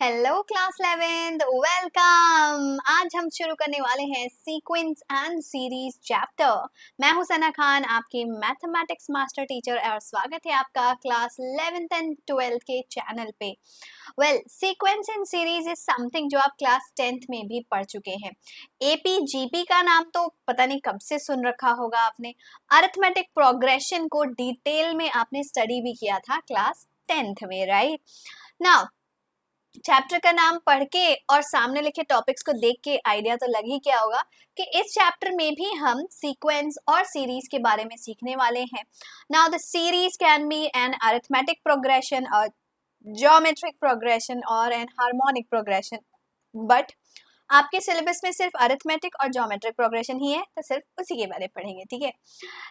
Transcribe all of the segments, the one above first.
Hello class 11th welcome. आज हम शुरू करने वाले हैं सीक्वेंस एंड सीरीज चैप्टर। मैं हूं सना खान, आपकी मैथमेटिक्स मास्टर टीचर, और स्वागत है आपका क्लास 11th एंड 12th के चैनल पे। Sequence and series is something जो आप क्लास 10th में भी पढ़ चुके हैं। एपी जीपी का नाम तो पता नहीं कब से सुन रखा होगा आपने। अरिथमेटिक प्रोग्रेशन को डिटेल में आपने स्टडी भी किया था क्लास 10th में, राइट? नाउ चैप्टर का नाम पढ़ के और सामने लिखे टॉपिक्स को देख के आइडिया तो लग ही क्या होगा कि इस चैप्टर में भी हम सीक्वेंस और सीरीज के बारे में सीखने वाले हैं। Now the series can be an arithmetic progression और ज्योमेट्रिक प्रोग्रेशन और एन हार्मोनिक प्रोग्रेशन, बट आपके सिलेबस में सिर्फ अरिथमेटिक और ज्योमेट्रिक प्रोग्रेशन ही है, तो सिर्फ उसी के बारे में पढ़ेंगे, ठीक है?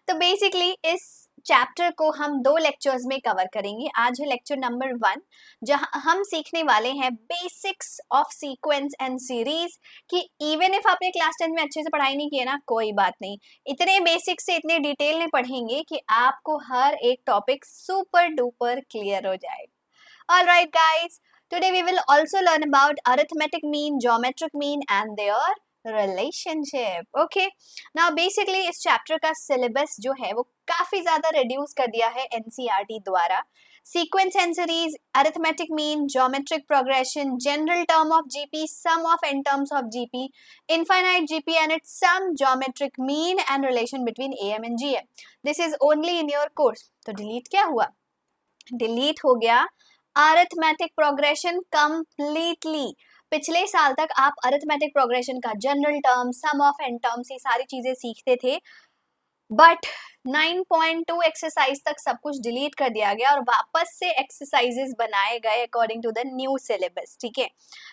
तो बेसिकली इस चैप्टर को हम 2 लेक्चर्स में कवर करेंगे। आज है लेक्चर नंबर 1, जहां हम सीखने वाले हैं basics of sequence and series. कि इवन इफ आपने क्लास 10 में अच्छे से पढ़ाई नहीं की है ना, कोई बात नहीं, इतने बेसिक से इतने डिटेल में पढ़ेंगे कि आपको हर एक टॉपिक सुपर डुपर क्लियर हो जाए। Alright guys, today we will also learn about arithmetic mean, geometric mean and their relationship. Okay, now basically इस चैप्टर का सिलेबस जो है वो काफी ज्यादा रिड्यूस कर दिया है एनसीईआरटी द्वारा। Sequence and series, arithmetic mean, geometric progression, general term of GP, sum of n terms of GP, infinite GP and its sum, geometric mean and relation between AM and GM. This is only in your course. तो delete क्या हुआ? Delete हो गया arithmetic progression completely. पिछले साल तक आप arithmetic progression का general term, sum of n terms, ये सारी चीजें सीखते थे, बट 9.2 एक्सरसाइज तक सब कुछ डिलीट कर दिया गया और वापस से एक्सरसाइजेस बनाए गए according to the new syllabus, ठीक है?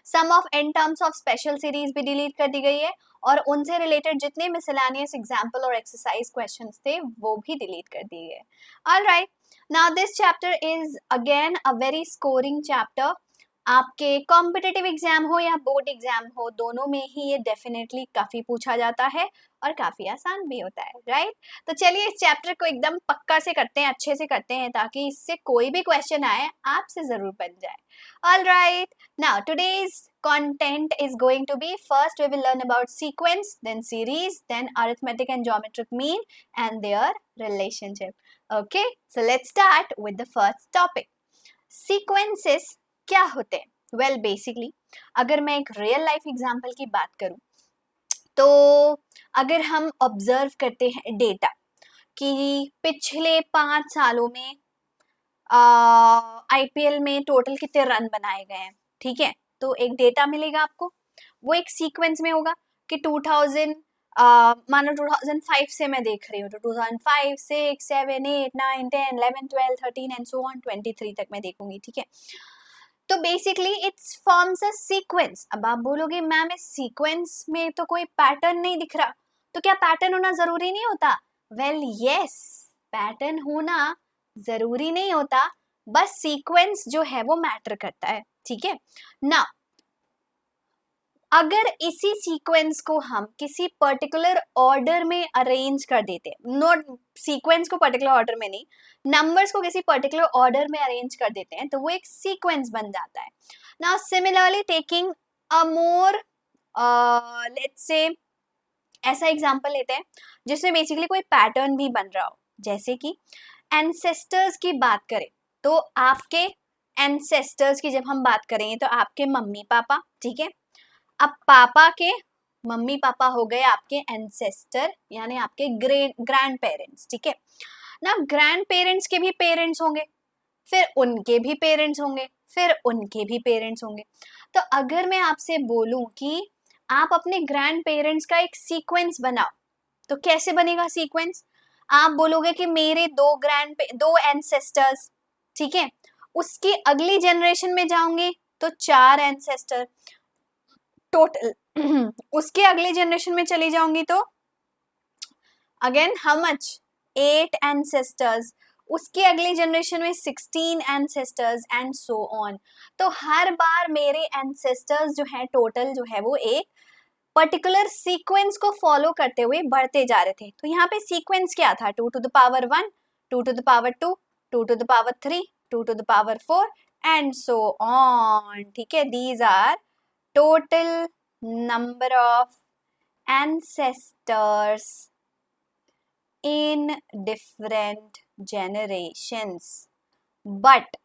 Sum of n terms of special series भी डिलीट कर दी गई है और उनसे रिलेटेड जितने मिसलेनियस एग्जाम्पल और एक्सरसाइज क्वेश्चंस थे वो भी डिलीट कर दिए गए। Alright, now this chapter is again a very scoring chapter. आपके कॉम्पिटिटिव एग्जाम हो या बोर्ड एग्जाम हो, दोनों में ही ये डेफिनेटली काफी पूछा जाता है और काफी आसान भी होता है, राइट? तो चलिए इस चैप्टर को एकदम पक्का से करते हैं, अच्छे से करते हैं, ताकि इससे कोई भी क्वेश्चन आए आपसे जरूर बन जाए। Alright, now today's content is going to be, first we will learn about sequence, then series, then arithmetic and geometric mean and their relationship. Okay, so let's start with the first topic. Sequences क्या होते हैं? Well basically अगर मैं एक real life example की बात करूं, तो अगर हम ऑब्जर्व करते हैं डेटा कि पिछले 5 सालों में आईपीएल में टोटल कितने रन बनाए गए हैं, ठीक है? तो एक डेटा मिलेगा आपको, वो एक सीक्वेंस में होगा कि 2000 मानो 2005 से मैं देख रही हूँ, तो 2005, 6, 7, 8, 9, 10, 11, 12, 13 एंड सो ऑन 23 तक मैं देखूंगी, ठीक है? तो basically it's forms a sequence. अब आप बोलोगे मैम इस सीक्वेंस में तो कोई पैटर्न नहीं दिख रहा, तो क्या पैटर्न होना जरूरी नहीं होता? वेल यस, पैटर्न होना जरूरी नहीं होता, बस सीक्वेंस जो है वो मैटर करता है, ठीक है ना? अगर इसी सीक्वेंस को हम किसी पर्टिकुलर ऑर्डर में अरेंज कर देते हैं, नोट सीक्वेंस को पर्टिकुलर ऑर्डर में नहीं, नंबर्स को किसी पर्टिकुलर ऑर्डर में अरेंज कर देते हैं, तो वो एक सीक्वेंस बन जाता है। Now similarly taking a more let's say ऐसा एग्जांपल लेते हैं जिसमें बेसिकली कोई पैटर्न भी बन रहा हो, जैसे कि एंसेस्टर्स की बात करें, तो आपके एंसेस्टर्स की जब हम बात करेंगे तो आपके मम्मी पापा, ठीक है? अब पापा के मम्मी पापा हो गए आपके एंसेस्टर, यानी आपके ग्रैंड पेरेंट्स, ठीक है ना? ग्रैंड पेरेंट्स के भी पेरेंट्स होंगे, फिर उनके भी पेरेंट्स होंगे, फिर उनके भी पेरेंट्स होंगे। तो अगर मैं आपसे बोलूं कि आप अपने ग्रैंड पेरेंट्स का एक सीक्वेंस बनाओ, तो कैसे बनेगा सीक्वेंस? आप बोलोगे कि मेरे दो एंसेस्टर्स, ठीक है? उसकी अगली जनरेशन में जाऊंगे तो 4 एंसेस्टर टोटल। उसके अगले जनरेशन में चली जाऊंगी तो अगेन हाउ मच? 8 एंसेस्टर्स। उसके अगले जनरेशन में 16 एंसेस्टर्स एंड सो ऑन। तो हर बार मेरे एंसेस्टर्स जो है टोटल जो है वो एक पर्टिकुलर सीक्वेंस को फॉलो करते हुए बढ़ते जा रहे थे। तो यहाँ पे सीक्वेंस क्या था? 2 to the power 1, 2 to the power 2, 2 to the power 3, 2 to the power 4 and so on. ठीक है, these are total number of ancestors in different generations. But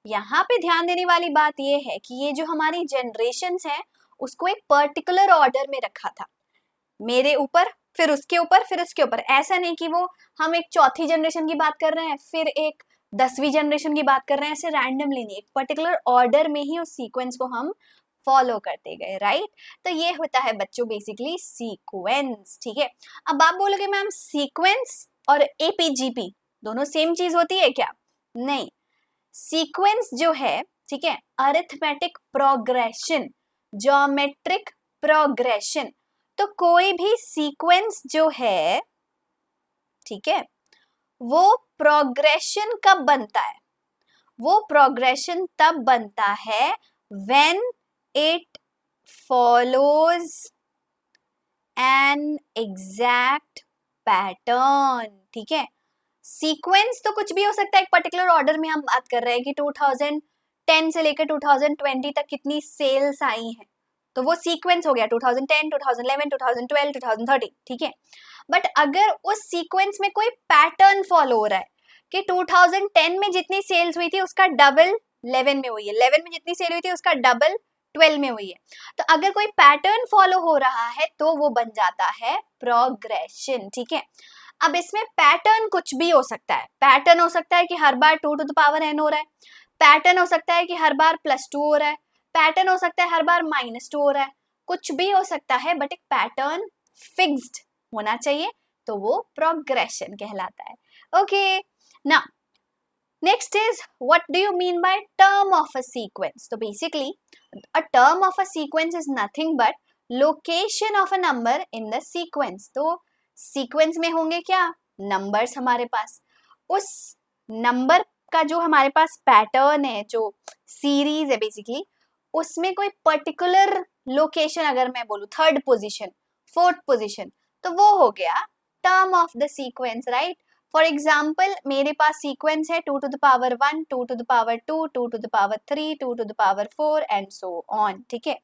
यहाँ पे ध्यान देने वाली बात ये है कि ये जो हमारी generations है उसको एक पर्टिकुलर ऑर्डर में रखा था, मेरे ऊपर फिर उसके ऊपर फिर उसके ऊपर. ऐसा नहीं कि वो हम एक चौथी जनरेशन की बात कर रहे हैं फिर एक 10वीं जनरेशन की बात कर रहे हैं, ऐसे रैंडमली नहीं, एक पर्टिकुलर ऑर्डर में ही उस सीक्वेंस को हम फॉलो करते गए, राइट. तो ये होता है बच्चों बेसिकली सीक्वेंस. ठीक है, अब आप बोलोगे मैम सीक्वेंस और एपीजीपी दोनों सेम चीज होती है क्या? नहीं, सीक्वेंस जो है, ठीक है, अरिथमेटिक प्रोग्रेशन, ज्योमेट्रिक प्रोग्रेशन. तो कोई भी सीक्वेंस जो है, ठीक है, वो प्रोग्रेशन कब बनता है? वो प्रोग्रेशन तब बनता है when it follows an exact pattern. ठीक है, सीक्वेंस तो कुछ भी हो सकता है, एक पर्टिकुलर ऑर्डर में हम बात कर रहे हैं कि 2010 से लेकर 2020 तक कितनी सेल्स आई हैं, तो वो सीक्वेंस हो गया 2010, 2011, 2012, 2013. ठीक है, बट अगर उस सीक्वेंस में कोई पैटर्न फॉलो हो रहा है कि 2010 में जितनी सेल्स हुई थी उसका डबल 11 में हुई है, 11 में जितनी सेल हुई थी उसका डबल 12 में हुई है, तो अगर कोई पैटर्न फॉलो हो रहा है तो वो बन जाता है प्रोग्रेशन. ठीक है, अब इसमें पैटर्न कुछ भी हो सकता है. पैटर्न हो सकता है कि हर बार 2 to the power n हो रहा है, पैटर्न हो सकता है कि हर बार +2 हो रहा है, पैटर्न हो सकता है हर बार -2 हो रहा है, कुछ भी हो सकता है, बट एक पैटर्न फिक्स्ड होना चाहिए, तो वो प्रोग्रेशन कहलाता है. Okay, now next is what do you mean by term of a sequence? तो basically a term of a sequence is nothing but location of a number in the sequence. तो sequence में होंगे क्या? Numbers हमारे पास, उस number का जो हमारे पास पैटर्न है, जो सीरीज है बेसिकली, उसमें कोई पर्टिकुलर लोकेशन, अगर मैं बोलूं थर्ड पोजीशन, फोर्थ पोजीशन, तो वो हो गया term of the sequence, right. For example मेरे पास सीक्वेंस है 2 to the power 1, 2 to the power 2, 2 to the power 3, 2 to the power 4 and so on. ठीक है,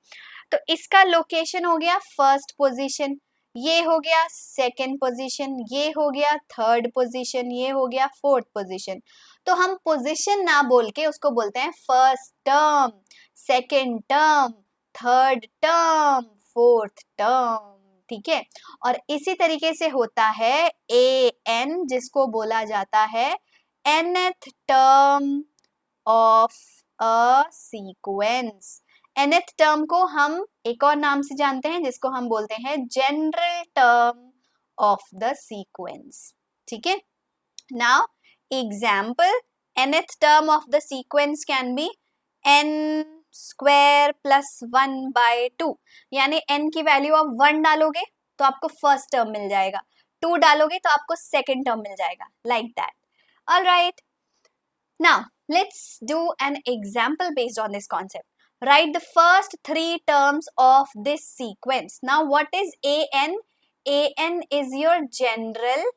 तो इसका लोकेशन हो गया फर्स्ट पोजीशन, ये हो गया सेकेंड पोजीशन, ये हो गया थर्ड पोजीशन, ये हो गया फोर्थ पोजीशन. तो हम पोजीशन ना बोल के उसको बोलते हैं first term, second term, third term, fourth term. ठीक है, और इसी तरीके से होता है an, जिसको बोला जाता है nth term of a sequence. nth term को हम एक और नाम से जानते हैं जिसको हम बोलते हैं general term of the sequence. ठीक है, now example, nth term of the sequence can be n square plus 1/2, यानी n की वैल्यू आप 1 डालोगे तो आपको फर्स्ट टर्म मिल जाएगा, 2 डालोगे तो आपको सेकेंड टर्म मिल जाएगा, like that. Alright, now let's do an example based on this concept. Write the first 3 terms of this sequence. Now what is an? an is your general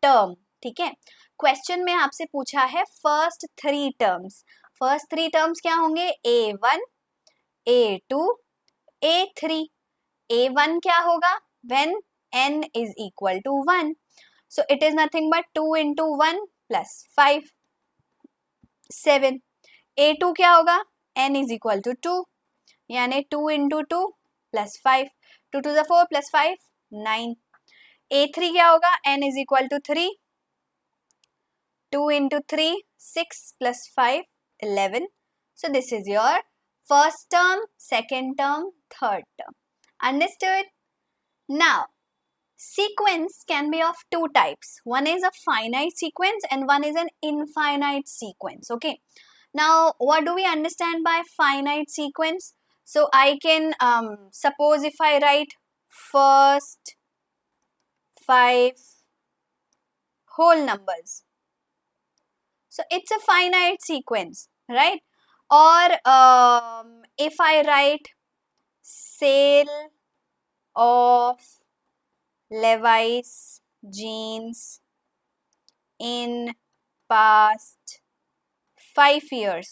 term. ठीक है, question में आपसे पूछा है first 3 terms. First 3 terms क्या होंगे? a1, a2, a3. a1 क्या होगा? when n is equal to 1. So it is nothing but 2 into 1 plus 5, 7. a2 क्या होगा? n is equal to 2, यानी 2 into 2 plus 5, 2 to the 4 plus 5, 9. a3 क्या होगा? n is equal to 3, 2 into 3, 6 plus 5, 11. So this is your first term, second term, third term. Understood? Now, sequence can be of 2 types. One is a finite sequence and one is an infinite sequence. Okay. Now, what do we understand by finite sequence? So, I can suppose if I write first 5 whole numbers. So, it's a finite sequence, right? Or if I write sale of Levi's jeans in past 5 years.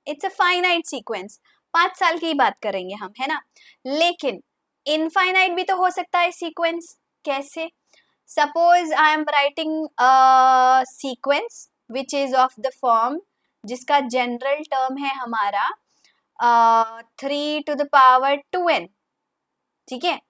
It's a finite sequence, 5 साल की बात करेंगे हम, है ना. लेकिन infinite भी तो हो सकता है सीक्वेंस. कैसे? Suppose I am writing a sequence which is of the form, जिसका जनरल टर्म है हमारा 3⁻²n. ठीक है,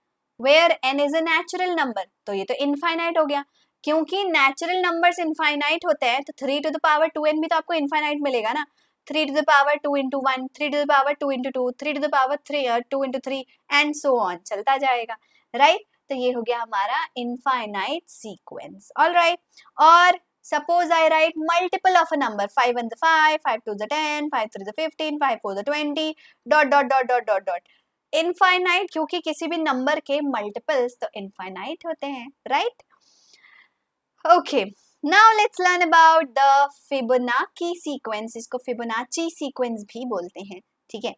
where n is a natural number. तो ये तो इनफाइनाइट हो गया, क्योंकि नेचुरल नंबर्स इनफाइनाइट होते हैं, तो 3⁻²n भी तो आपको इनफाइनाइट मिलेगा ना. 3⁻² into 1, 3⁻² into 2, 3⁻2 into 3 and so on, चलता जाएगा, राइट. तो ये हो गया हमारा इनफाइनाइट सीक्वेंस. All right. और suppose I write multiple of a number, 5 1 5, 5 2 10, 5 3 15, 5 4 20, dot dot dot dot dot dot. Infinite, क्योंकि किसी भी नंबर के मल्टीपल्स तो इनफाइनाइट होते हैं, right. Okay, now let's learn about the Fibonacci sequence. इसको फिबोनाची सीक्वेंस भी बोलते हैं, ठीक है.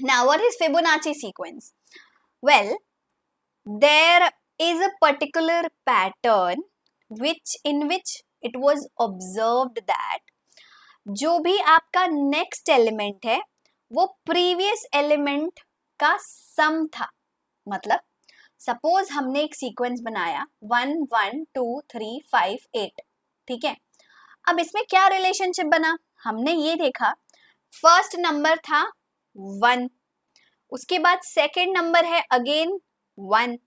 Now what is Fibonacci sequence? Well, there is a particular pattern which it was observed that जो भी आपका नेक्स्ट एलिमेंट है वो प्रीवियस एलिमेंट का सम था. मतलब सपोज हमने एक सीक्वेंस बनाया 1 1 2 3 5 8, ठीक है. अब इसमें क्या रिलेशनशिप बना? हमने ये देखा, फर्स्ट नंबर था 1, उसके बाद सेकेंड नंबर है अगेन 1,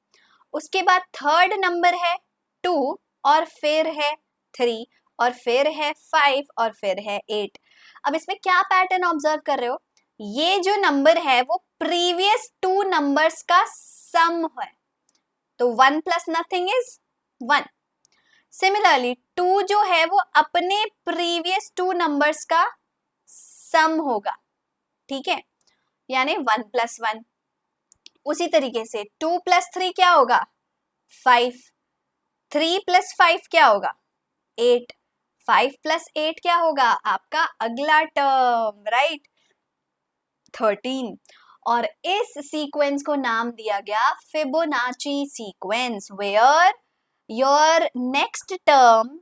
उसके बाद थर्ड नंबर है 2, और फिर है 3, और फिर है 5, और फिर है 8. अब इसमें क्या पैटर्न ऑब्जर्व कर रहे हो? ये जो नंबर है वो प्रीवियस 2 नंबर्स का सम है, तो 1 प्लस नथिंग इज 1. सिमिलरली 2 जो है वो अपने प्रीवियस 2 नंबर्स का सम होगा, ठीक है, यानी 1 प्लस 1. उसी तरीके से 2 प्लस 3 क्या होगा? 5. 3 प्लस 5 क्या होगा? 8. 5 प्लस 8 क्या होगा? आपका अगला टर्म, राइट, 13. और इस सीक्वेंस को नाम दिया गया Fibonacci sequence, where your next term,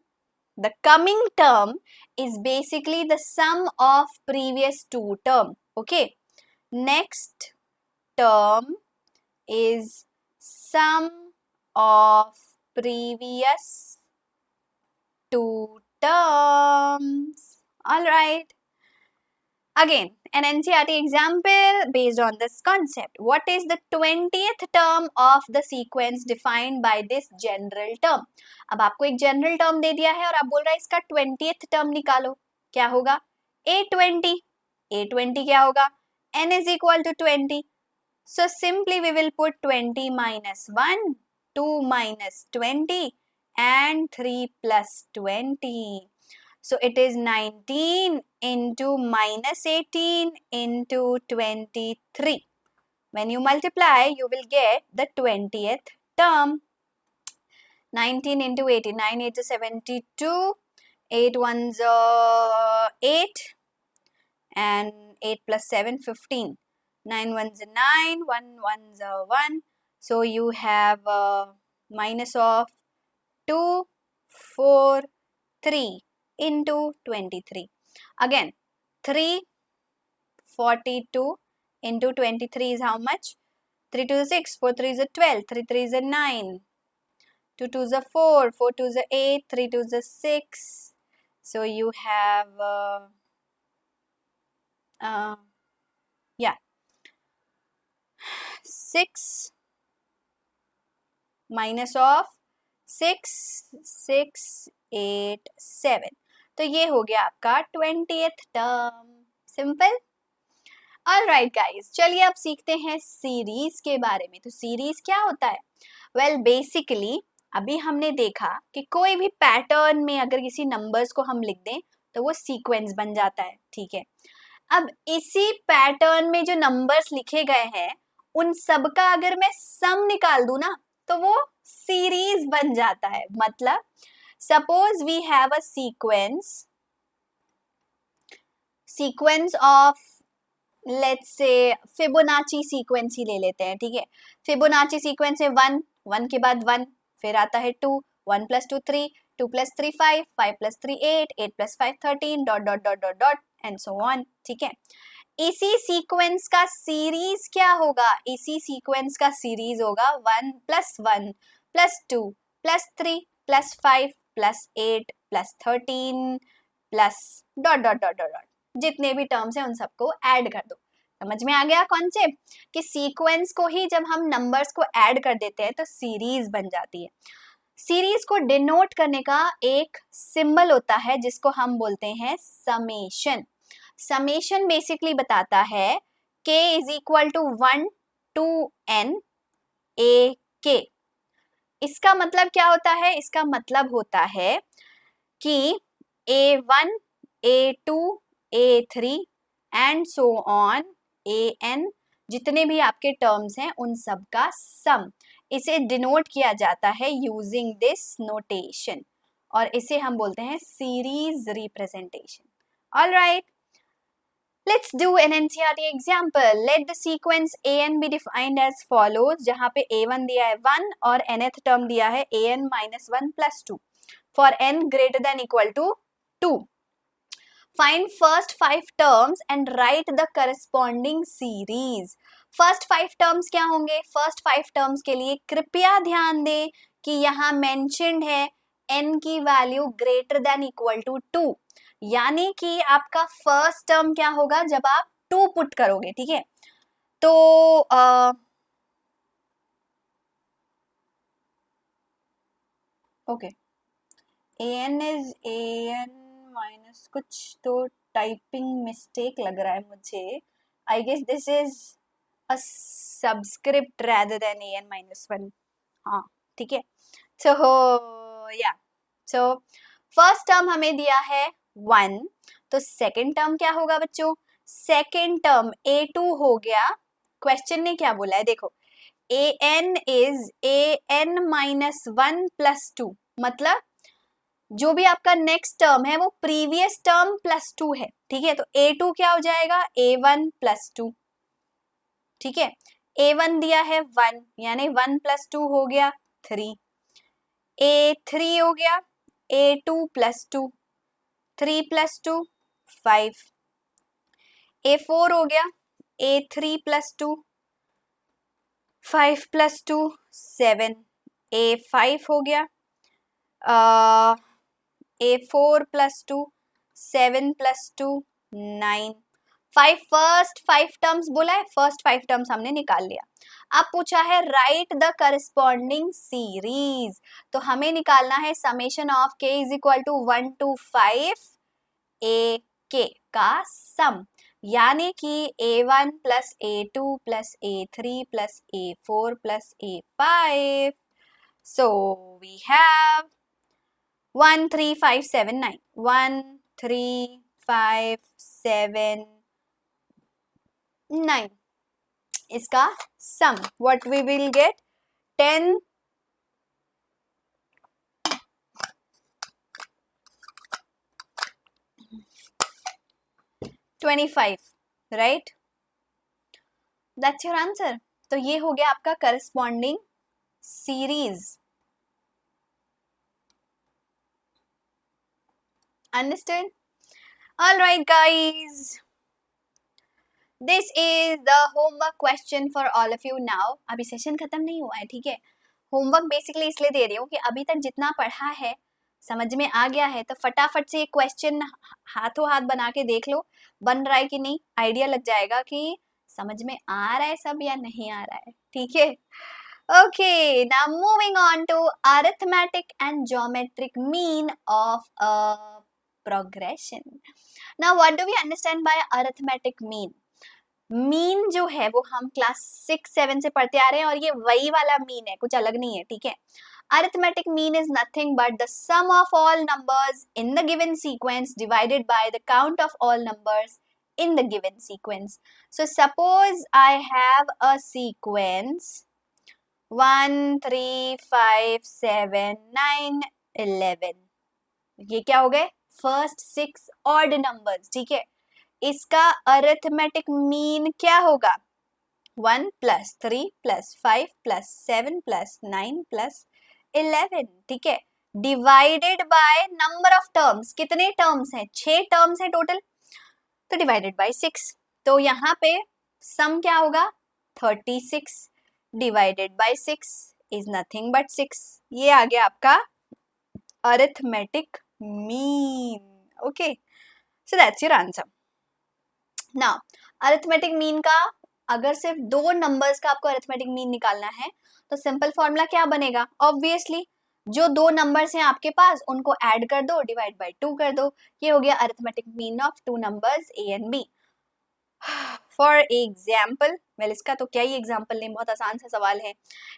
the coming term is basically the sum of previous 2 term. Okay, next term is sum of previous 2 terms. All right. Again, an NCERT example based on this concept. What is the 20th term of the sequence defined by this general term? अब आपको एक general term दे दिया है और आप बोल रहे हैं इसका 20th term निकालो. क्या होगा? A20. A20 क्या होगा? N is equal to 20. So simply we will put 20 minus 1, 2 minus 20 and 3 plus 20. So it is 19 into minus 18 into 23. When you multiply, you will get the 20th term. 19 into 18, 9 8 is 72, 8 1s 8 and 8 plus 7, 15. 9 1s 9, 1 1s 1. So you have minus of 2, 4, 3 into 23. Again, 3, 42 into 23 is how much? 3 2 is 6, 4 3 is 12, 3 3 is 9, 2 2 is 4, 4 2 is 8, 3 2 is 6. So you have yeah, 6 minus of 6, 6 8 7. तो ये हो गया आपका 20th term. Simple. Alright guys, चलिए अब सीखते हैं series के बारे में. तो सीरीज क्या होता है? वेल, बेसिकली अभी हमने देखा कि कोई भी पैटर्न में अगर किसी नंबर्स को हम लिख दें तो वो सीक्वेंस बन जाता है, ठीक है. अब इसी पैटर्न में जो नंबर्स लिखे गए हैं उन सब का अगर मैं सम निकाल दूं ना तो वो सीरीज बन जाता है. मतलब suppose we have a sequence of, let's say Fibonacci sequence ही ले लेते हैं, ठीक है. फिबोनाची सीक्वेंस है 1 1 के बाद 1, फिर आता है 2, 1 plus 2 3, 2 + 3 5, 5 + 3 8, 8 + 5 13 dot dot dot dot dot and so on. ठीक है, इसी सीक्वेंस का सीरीज क्या होगा? इसी सीक्वेंस का सीरीज होगा 1 + 1 + 2 + 3 + 5 + 8 + 13 plus dot dot dot dot dot, जितने भी टर्म्स हैं उन सबको ऐड कर दो। समझ में आ गया कॉन्सेप्ट कि सीक्वेंस को ही जब हम नंबर्स को ऐड कर देते हैं तो सीरीज बन जाती है। सीरीज को डिनोट करने का एक सिंबल होता है जिसको हम बोलते हैं समेशन। समेशन बेसिकली बताता है k = 1 to n a k। इसका मतलब क्या होता है? इसका मतलब होता है कि a1 a2 a3 and so on an, जितने भी आपके टर्म्स हैं उन सब का सम। इसे डिनोट किया जाता है यूजिंग दिस नोटेशन और इसे हम बोलते हैं series representation. Alright, let's do an NCERT example. Let the sequence an be defined as follows, जहाँ पे a1 दिया है 1 और nth टर्म दिया है an - 1 + 2 for n greater than equal to 2. Find first 5 terms and write the corresponding series. First 5 terms क्या होंगे? First 5 terms के लिए कृपया ध्यान दें कि यहाँ mentioned है n की value greater than equal to 2, यानी कि आपका फर्स्ट टर्म क्या होगा जब आप 2 पुट करोगे। ठीक है, तो okay, an is an minus कुछ, तो टाइपिंग मिस्टेक लग रहा है मुझे। I guess this is a subscript rather than an - 1। हाँ ठीक है, तो या सो फर्स्ट टर्म हमें दिया है 1, तो सेकेंड टर्म क्या होगा बच्चों? सेकेंड टर्म a2 हो गया। क्वेश्चन ने क्या बोला है देखो, an इज an - 1 + 2, मतलब जो भी आपका नेक्स्ट टर्म है वो प्रीवियस टर्म +2 है। ठीक है, तो a2 क्या हो जाएगा? a1 + 2। ठीक है, a1 दिया है 1, यानी 1 + 2 हो गया 3, a3 हो गया a2 + 2, 3 + 2 5, a4 हो गया a3 + 2, 5 + 2 7, a5 हो गया a4 + 2, 7 + 2 9। फर्स्ट 5 टर्म्स बोला है, फर्स्ट 5 टर्म्स हमने निकाल लिया। अब पूछा है राइट द करस्पॉन्डिंग सीरीज, तो हमें निकालना है summation of k = 1 to 5 a k का सम, यानी कि a1 + a2 + a3 + a4 + a5। so we have 1 3 5 7 9, 1 3 5 7 9, इसका सम what we will get 10 25, right? That's your answer. तो ये हो गया आपका corresponding series. Understand? Alright guys, this is the homework question for all of you now. अभी session खत्म नहीं हुआ है, ठीक है? होमवर्क बेसिकली इसलिए दे रही हूँ कि अभी तक जितना पढ़ा है समझ में आ गया है, तो फटाफट से ये क्वेश्चन हाथों हाथ बना के देख लो, बन रहा है कि नहीं, आइडिया लग जाएगा कि समझ में आ रहा है सब या नहीं आ रहा है। ठीक है, okay, now moving on to arithmetic and geometric mean of a progression. Now what do we understand by arithmetic mean? Mean जो है वो हम क्लास 6-7 से पढ़ते आ रहे हैं और ये वही वाला मीन है, कुछ अलग नहीं है। ठीक है, arithmetic mean is nothing but the sum of all numbers in the given sequence divided by the count of all numbers in the given sequence. So suppose I have a sequence 1 3 5 7 9 11, ये क्या हो गए? First 6 odd numbers. ठीक है, इसका arithmetic mean क्या होगा? 1 + 3 + 5 + 7 + 9 + 11। ठीक है, divided by number of terms, कितने टर्म्स हैं, 6 टर्म्स हैं टोटल, तो डिवाइडेड बाय 6, तो यहाँ पे सम क्या होगा 36 divided by 6 is nothing but 6, ये आ गया आपका arithmetic mean. Okay, so that's your answer. Now arithmetic mean का, अगर सिर्फ दो नंबर्स का आपको अरिथमेटिक मीन निकालना है तो सिंपल फॉर्मूला क्या बनेगा, ऑब्वियसली जो दो नंबर्स हैं आपके पास उनको ऐड कर दो, डिवाइड बाय 2 कर दो, ये हो गया arithmetic mean of two numbers A and B. For example, well इसका तो क्या ही एग्जाम्पल लें, बहुत आसान सा सवाल है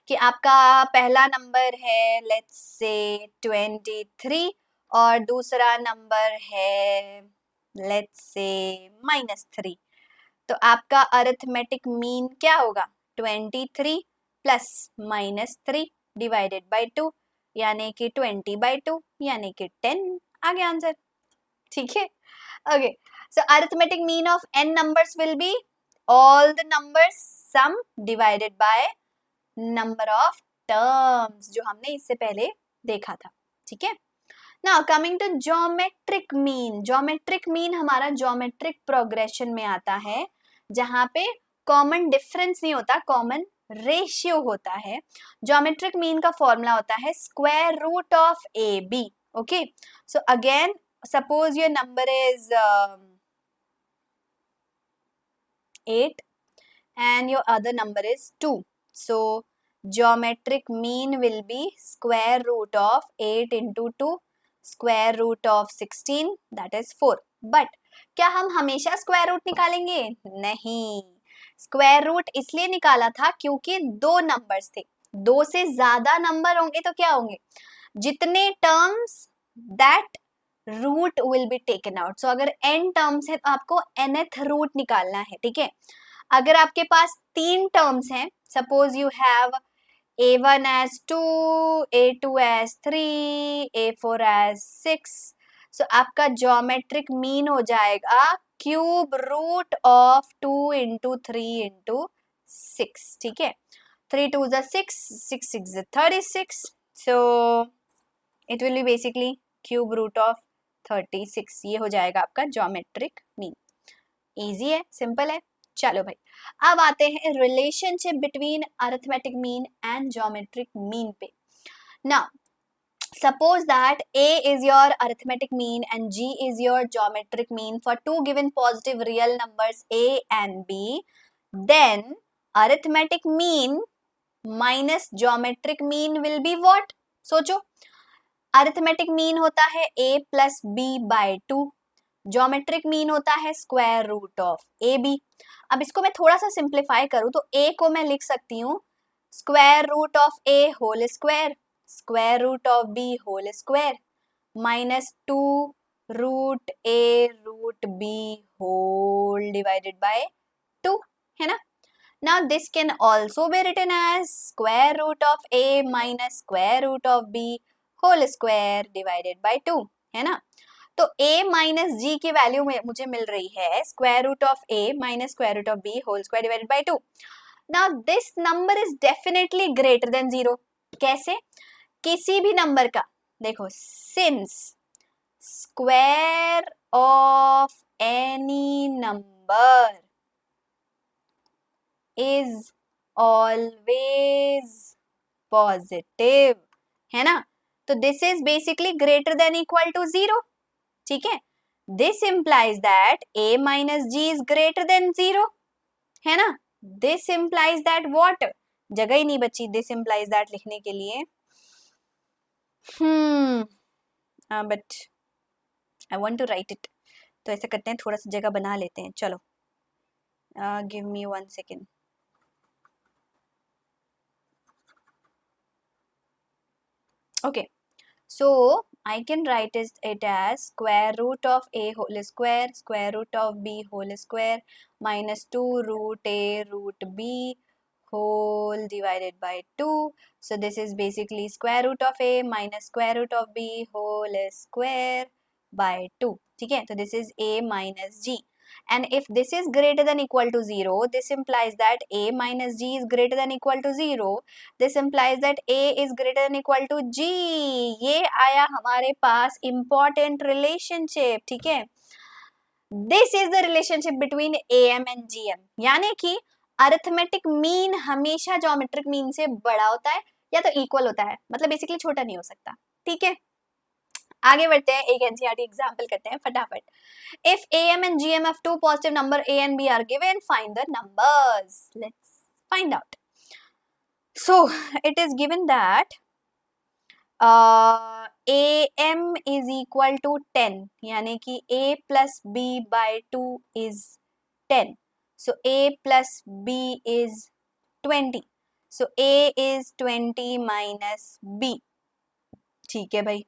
कि आपका पहला नंबर है लेट्स से 23 और दूसरा नंबर है लेट्स से -3, तो आपका अरिथमेटिक मीन क्या होगा 23 प्लस -3 डिवाइडेड बाय 2, यानी कि 20/2 यानी कि 10 आ गया आंसर। ठीक है, okay, so arithmetic mean of n numbers will be all the numbers sum divided by number of terms, जो हमने इससे पहले देखा था। ठीक है, now coming to geometric mean, geometric mean हमारा geometric progression में आता है, जहाँ पे कॉमन डिफरेंस नहीं होता, कॉमन रेशियो होता है। geometric mean का फॉर्मूला होता है square root of A B. Okay, so again suppose your number is 8 and your other number is 2, so geometric mean will be square root of 8 into 2 square root of 16, that is 4। but क्या हम हमेशा square root निकालेंगे, नहीं, square root इसलिए निकाला था क्योंकि दो नंबर्स थे, दो से ज्यादा नंबर होंगे तो क्या होंगे, जितने terms that root will be taken out. So अगर n टर्म्स है तो आपको nth रूट निकालना है। ठीक है, अगर आपके पास 3 टर्म्स हैं, suppose you have a1 as 2, a2 as 3, a4 as 6, so आपका ज्योमेट्रिक मीन हो जाएगा cube root of 2 into 3 into 6। ठीक है, 3 2 is 6, 6 6 is 36, so it will be basically cube root of 36, ये हो जाएगा आपका ज्योमेट्रिक मीन। इजी है, सिंपल है। चलो भाई, अब आते हैं relationship between arithmetic mean and geometric mean पे। Now suppose that a is your arithmetic mean and g is your geometric mean for two given positive real numbers a and b, then arithmetic mean minus geometric mean will be what? सोचो, arithmetic mean होता है a plus B by 2, geometric mean होता है square root of A B. अब इसको मैं थोड़ा सा सिंप्लीफाई करूं तो a को मैं लिख सकती हूँ square root of a whole square, square root of b whole square, minus 2 root a root b whole divided by 2, है ना। Now this can also be written as square root of a minus square root of b whole square divided by 2, है ना। तो a minus g की value मुझे मिल रही है square root of a minus square root of b whole square divided by 2। Now this number is definitely greater than 0। कैसे, किसी भी नंबर का, देखो, since square of any number is always positive, है ना, तो this is basically greater than equal to 0। ठीक है, this implies that a minus g is greater than 0, है ना। this implies that what, जगह ही नहीं बची this implies that लिखने के लिए, but I want to write it, तो ऐसा करते हैं, थोड़ा सा जगह बना लेते हैं। चलो, give me 1 second। Okay, so I can write it as square root of a whole square, square root of b whole square, minus 2 root a root b whole divided by 2. So this is basically square root of a minus square root of b whole square by 2। ठीक है, तो this is a minus g and if this is greater than equal to 0, this implies that a minus g is greater than equal to 0. This implies that a is greater than equal to g. ये आया हमारे पास important relationship, ठीक है. This is the relationship between am and gm. यानी कि arithmetic mean हमेशा geometric mean से बड़ा होता है या तो इक्वल होता है, मतलब बेसिकली छोटा नहीं हो सकता, ठीक है. आगे बढ़ते हैं, एक एनसीईआरटी एग्जांपल करते हैं फटाफट. If am and gm of two positive number a and b are given, find the numbers. Let's find out. So it is given that am is equal to 10, यानी कि a plus b by 2 is 10. So a plus b is 20. So a is 20 minus b. ठीक है भाई.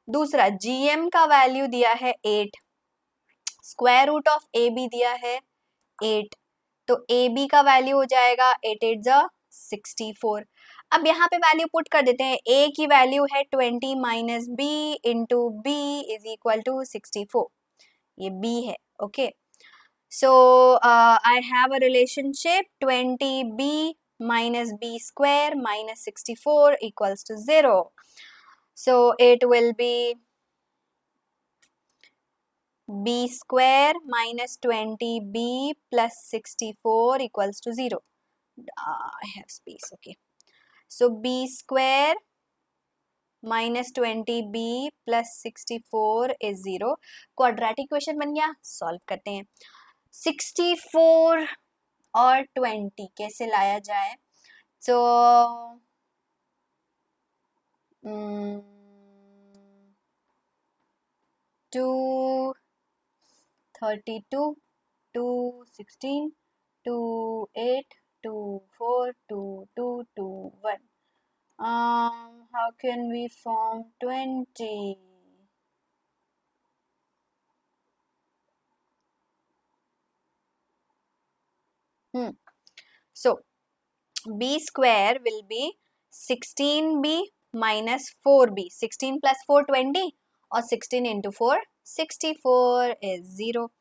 दूसरा gm का value दिया है 8, square root of A B दिया है 8, तो ए बी का वैल्यू हो जाएगा 8 8 जा 64. अब यहाँ पे वैल्यू पुट कर देते हैं. a की वैल्यू है 20 minus B into B is equal to 64. ये b है. Okay, so I have a relationship 20b minus b square minus 64 equals to 0. So it will be b square minus 20b plus 64 equals to 0. I have space. Okay. So b square minus 20b plus 64 is 0. Quadratic equation बन गया. Solve करते हैं. 64 और 20 कैसे लाया जाए? So 2 32 2 16 2 8 2 4 2 2 2 1. How can we form 20? So b square will be 16b minus 4b. 16 plus 4 20 or 16 into 4 64 is 0.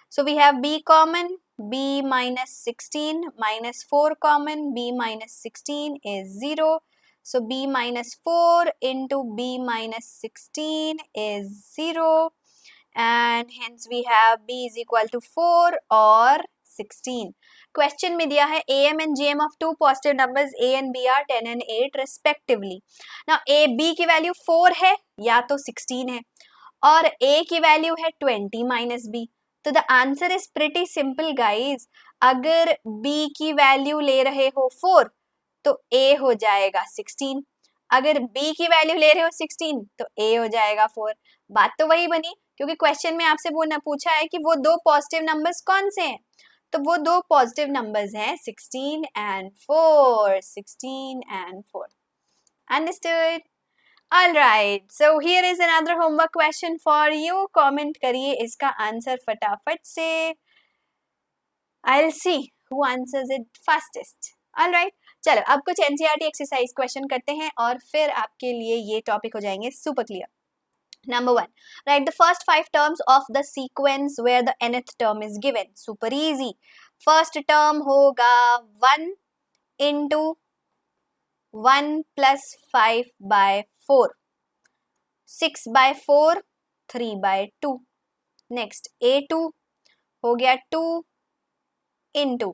So we have b common, b minus 16 minus 4 common, b minus 16 is 0. So b minus 4 into b minus 16 is 0, and hence we have b is equal to 4 or 16. Question में दिया है am and gm of two positive numbers a and b are 10 and 8 respectively. Now a b की value 4 है या तो 16 है, और a की वैल्यू है 20 माइनस b. तो the answer is pretty simple guys. अगर b की वैल्यू ले रहे हो 4 तो a हो जाएगा 16. अगर b की वैल्यू ले रहे हो 16 तो a हो जाएगा 4. बात तो वही बनी, क्योंकि क्वेश्चन में आपसे पूछा है कि वो दो पॉजिटिव नंबर्स कौन से हैं. तो वो दो पॉजिटिव नंबर्स हैं 16 and 4. 16 and 4. Understood? Alright, so here is another homework question for you. Comment करिए इसका आंसर फटाफट से. I'll see who answers it fastest. Alright, चलो अब कुछ NCERT एक्सरसाइज क्वेश्चन करते हैं और फिर आपके लिए ये टॉपिक हो जाएंगे super clear. Number 1, write the first 5 terms of the sequence where the nth term is given. Super easy. First term होगा 1 into 1 plus 5 by 4. 6 by 4, 3 by 2. Next a2 हो गया 2 into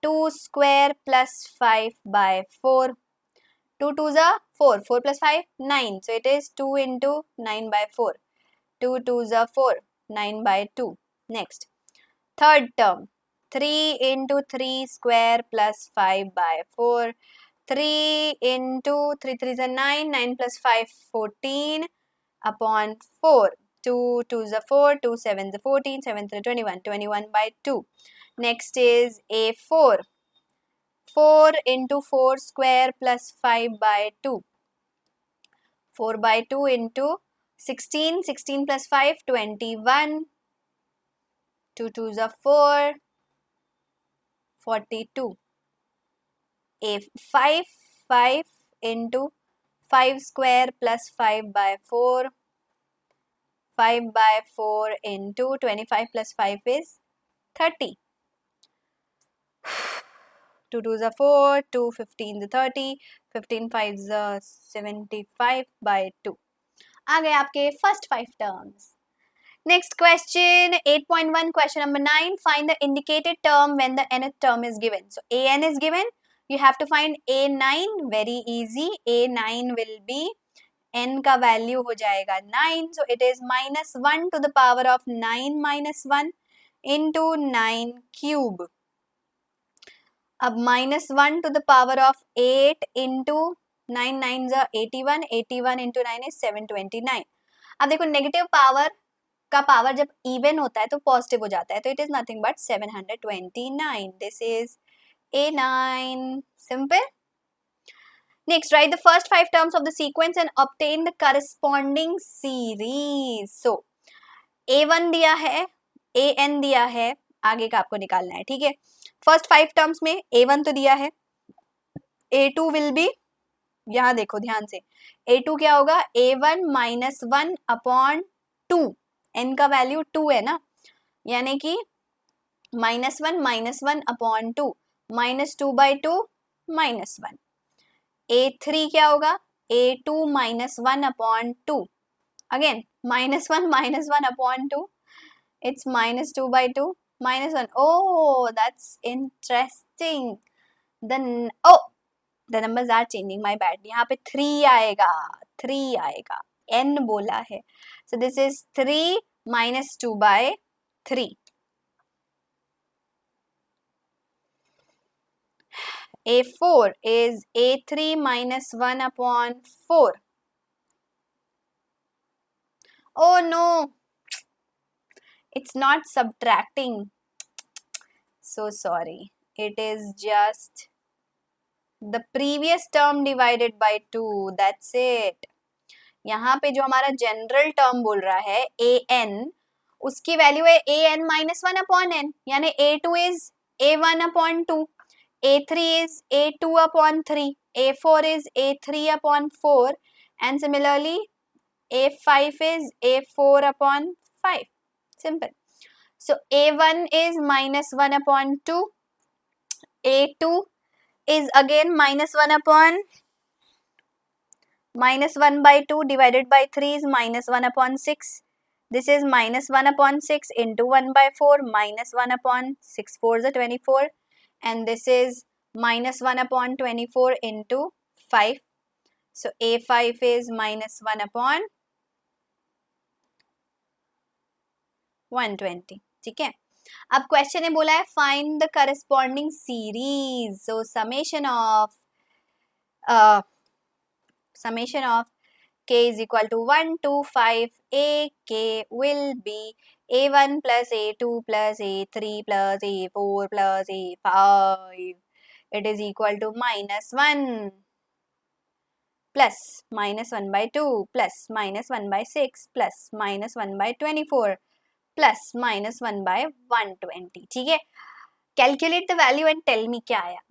2 square plus 5 by 4. 2 2s are 4, 4 plus 5, 9. So it is 2 into 9 by 4. 2 2s are 4, 9 by 2. Next, third term, 3 into 3 square plus 5 by 4. 3 into 3 3s are 9, 9 plus 5, 14 upon 4. 2 2s are 4, 2 7s are 14, 7 3 21, 21 by 2. Next is a4. 4 into 4 square plus 5 by 2. 4 by 2 into 16. 16 plus 5, 21. 2 2s are 4. 42. A5. 5 into 5 square plus 5 by 4. 25/4 into 25 plus 5 is 30. 2 2s are 4, 2 15 is 30, 15 5s are 75/2. आ गए आपके first 5 terms. Next question, 8.1, question number 9. Find the indicated term when the nth term is given. So, an is given. You have to find a9. Very easy. a9 will be, n का value हो जाएगा 9. So, it is -1 to the power of 9 minus 1 into 9 cube. अब -1 to the power of 8 into 9 9s are 81. 81 into 9 is 729. अब देखो negative power का power जब even होता है तो पॉजिटिव हो जाता है, तो it is nothing but 729. This is a9. Simple. Next, right the first 5 terms of the sequence and obtain the corresponding series. So a1 दिया है, an दिया है, आगे का आपको निकालना है. ठीक है, फर्स्ट 5 टर्म्स में a1 तो दिया है, a2 विल बी, यहां देखो ध्यान से, a2 क्या होगा, a1 -1 अपॉन 2. n का वैल्यू 2 है ना, यानी कि -1 अपॉन 2, -2/2 -1. a3 क्या होगा, a2 -1 upon 2, again -1 upon 2, it's -2/2 -1. Oh, that's interesting. Then the numbers are changing, my bad. यहाँ पे 3 आएगा, n बोला है. So this is 3 minus 2/3. a4 is a3 minus 1 upon 4. Oh no, it's not subtracting. So sorry. It is just the previous term divided by 2. That's it. यहाँ पे जो हमारा general term बोल रहा है an, उसकी वैल्यू है an -1 अपॉन n, यानी a2 is a1 upon 2, a3 is a2 upon 3, a4 is a3 upon 4, and similarly a5 is a4 upon 5. Simple. So a1 is -1 upon 2, a2 is again -1 upon -1/2 divided by 3 is -1 upon 6. This is -1 upon 6 into 1/4, -1 upon 6 4s are 24, and this is -1 upon 24 into 5. So a5 is -1 upon 120. ठीक है. अब question ने बोला है find the corresponding series. So summation of k is equal to 1 to 5. ak will be a1 plus a2 plus a3 plus a4 plus a5. It is equal to -1 plus -1/2 plus -1/6 plus -1/24 plus -1/120. ठीक है. Calculate the value and tell me क्या आया.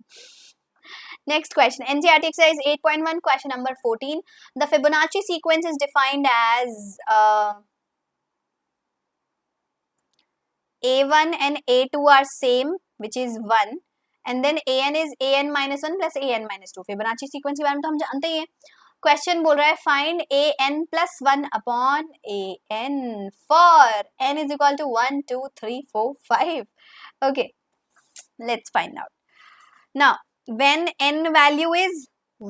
Next question, NCERT exercise 8.1, question number 14. The Fibonacci sequence is defined as a1 and a2 are same, which is 1, and then an is an -1 plus an -2. Fibonacci sequence के बारे में तो हम जानते ही हैं. Question बोल रहा है find an plus 1 upon an for n is equal to 1, 2, 3, 4, 5. Okay, let's find out. Now, when n value is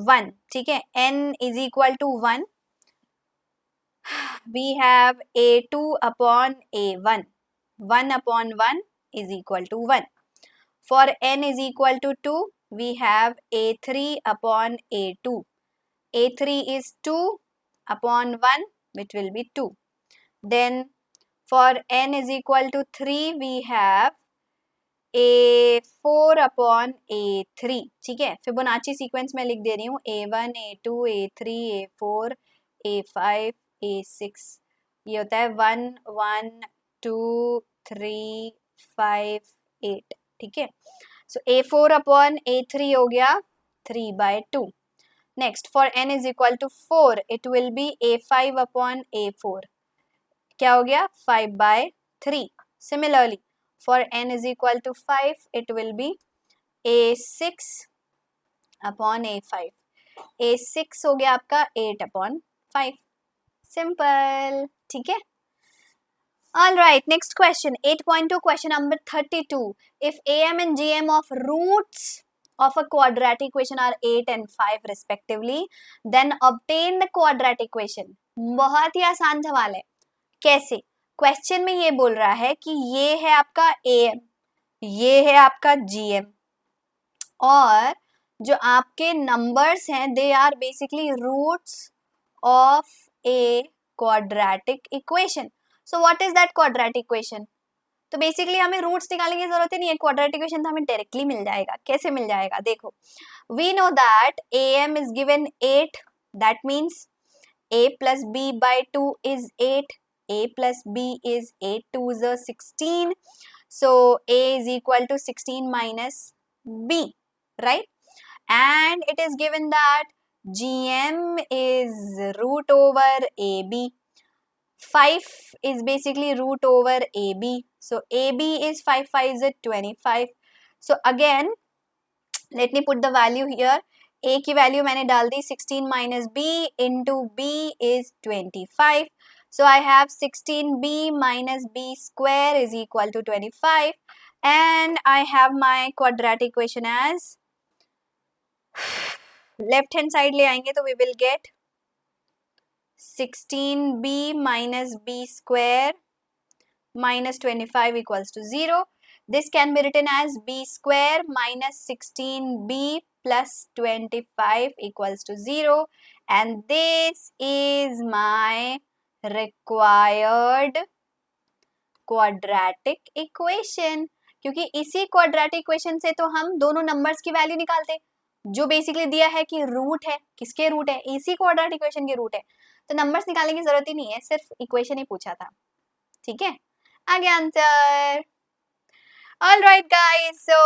1, ठीक है, n is equal to 1, we have a2 upon a1. 1 upon 1 is equal to 1. For n is equal to 2, we have a3 upon a2. a3 is 2 upon 1, which will be 2. Then for n is equal to 3, we have a4 upon a3. ठीक है, Fibonacci sequence में लिख दे रही हूँ a1, a2, a3, a4, a5, a6. ये होता है 1, 1, 2, 3, 5, 8. ठीक है. सो a4 upon a3 हो गया 3/2. Next, for n is equal to 4, it will be a5 upon a4. क्या हो गया 5/3. Similarly, for n is equal to 5, it will be a6/a5. a6 हो गया आपका 8/5. सिंपल. ठीक है. All right, next question, 8.2, question number 32. If AM and GM of roots of a quadratic equation are 8 and 5 respectively, then obtain the quadratic equation. बहुत ही आसान सवाल है. कैसे? क्वेश्चन में ये बोल रहा है कि ये है आपका AM, ये है आपका GM, और जो आपके नंबर्स हैं they are basically roots of a quadratic equation. So what is that quadratic equation? तो बेसिकली हमें रूट्स निकालने की जरूरत ही नहीं है, क्वाड्रेटिक इक्वेशन तो हमें डायरेक्टली मिल जाएगा. कैसे मिल जाएगा? देखो, we know that AM is given 8, that means A plus B by 2 is 8. A plus B is 8 2s are 16. So A is equal to 16 minus B, right? And it is given that GM is root over AB. 5 is basically root over AB. So AB is 5 5s are 25. So again, let me put the value here. A की value मैंने डाल दी 16 minus B into B is 25. So I have 16B minus B square is equal to 25, and I have my quadratic equation as left hand side ले आएंगे तो we will get 16B minus B square minus 25 equals to 0. This can be written as B square minus 16B plus 25 equals to 0, and this is my required quadratic equation. क्योंकि इसी quadratic equation से तो हम दोनों numbers की value निकालते, जो basically दिया है कि root है. किसके root है? इसी quadratic equation के root है. तो numbers निकालने की जरूरत ही नहीं है, सिर्फ equation ही पूछा था. ठीक है, आगे answer. Alright guys, so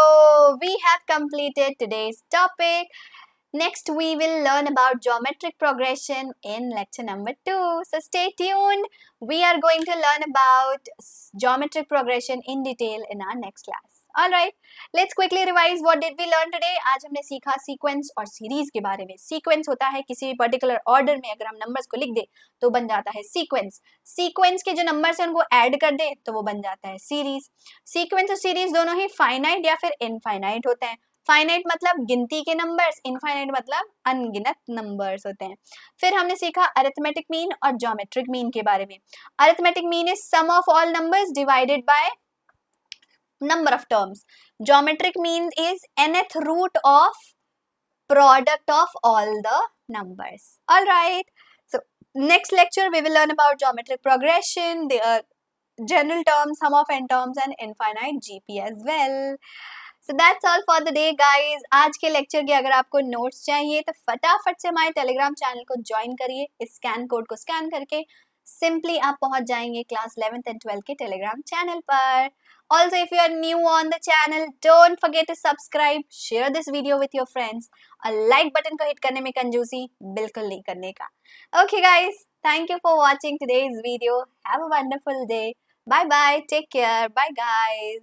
we have completed today's topic. Next we will learn about geometric progression in lecture number 2. So stay tuned. We are going to learn about geometric progression in detail in our next class. Alright, let's quickly revise what did we learn today. आज हमने सीखा sequence और series के बारे में. Sequence होता है किसी particular order में अगर हम numbers को लिख दे तो बन जाता है sequence. Sequence के जो numbers हैं उनको add कर दे तो वो बन जाता है series. Sequence और series दोनों ही finite या फिर infinite होते हैं. फाइनाइट मतलब गिनती के नंबर्स, इनफाइनाइट मतलब अनगिनत नंबर्स होते हैं. फिर हमने सीखा अरिथमेटिक मीन और ज्योमेट्रिक मीन के बारे में. Arithmetic mean is sum of all numbers divided by number of terms. Geometric mean is nth root of product of all the numbers. All right, so next lecture we will learn about geometric progression, the general terms, sum of n terms and infinite GP as well. So that's all for the day guys. आज के lecture के अगर आपको notes चाहिए तो फटाफट से हमारे टेलीग्राम चैनल को ज्वाइन करिए. इस स्कैन कोड को स्कैन करके सिंपली आप पहुंच जाएंगे क्लास 11th and 12th के टेलीग्राम चैनल पर. Also, if you are new on the channel, don't forget to subscribe, share this video with your friends. और like button को hit करने में कंजूसी बिल्कुल नहीं करने का. Okay guys, thank you for watching today's video. Have a wonderful day. Bye bye. Take care. Bye guys.